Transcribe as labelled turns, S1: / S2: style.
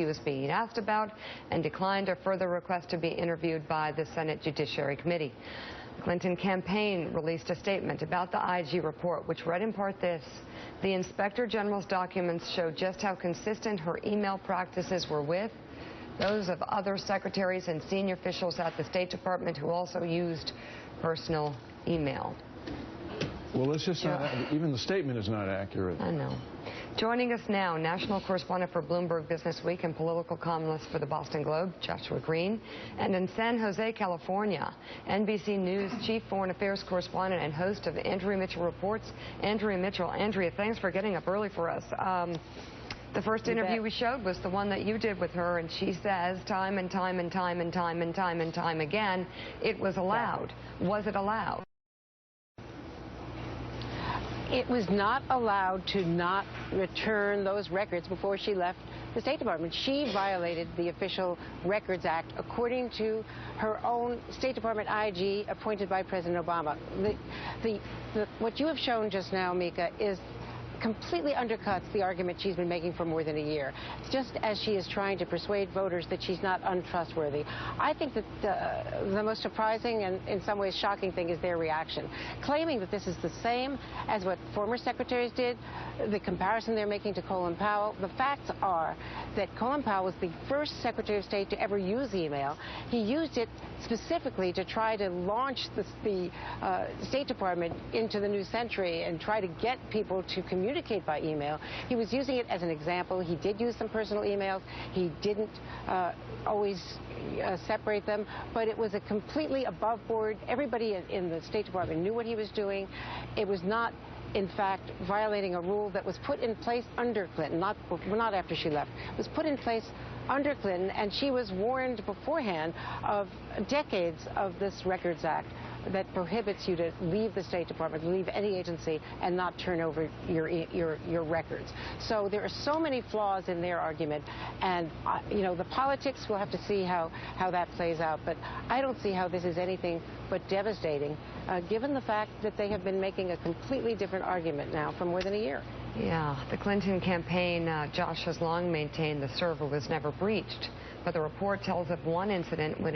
S1: he was being asked about and declined a further request to be interviewed by the Senate Judiciary Committee. The Clinton campaign released a statement about the IG report, which read in part this: the Inspector General's documents show just how consistent her email practices were with those of other secretaries and senior officials at the State Department who also used personal email.
S2: Well, it's just not, even the statement is not accurate.
S1: I know. Joining us now, national correspondent for Bloomberg Business Week and political columnist for the Boston Globe, Joshua Green, and in San Jose, California, NBC News chief foreign affairs correspondent and host of Andrea Mitchell Reports, Andrea Mitchell. Andrea, thanks for getting up early for us. The first interview we showed was the one that you did with her, and she says time and time and time and time and time and time again, it was allowed. Was it allowed?
S3: It was not allowed to not return those records before she left the State Department. She violated the Official Records Act, according to her own State Department IG appointed by President Obama. What you have shown just now, Mika, is completely undercuts the argument she's been making for more than a year, just as she is trying to persuade voters that she's not untrustworthy. I think that the most surprising and in some ways shocking thing is their reaction, claiming that this is the same as what former secretaries did, the comparison they're making to Colin Powell. The facts are that Colin Powell was the first Secretary of State to ever use email. He used it specifically to try to launch the State Department into the new century and try to get people to communicate by email. He was using it as an example. He did use some personal emails. He didn't always separate them, but it was a completely above board. Everybody in the State Department knew what he was doing. It was not, in fact, violating a rule that was put in place under Clinton, not after she left. It was put in place under Clinton, and she was warned beforehand of decades of this Records Act that prohibits you to leave the State Department, leave any agency, and not turn over your records. So there are so many flaws in their argument, and you know, the politics, we'll have to see how that plays out. But I don't see how this is anything but devastating, given the fact that they have been making a completely different argument now for more than a year.
S1: Yeah, the Clinton campaign, Josh, has long maintained the server was never breached, but the report tells of one incident when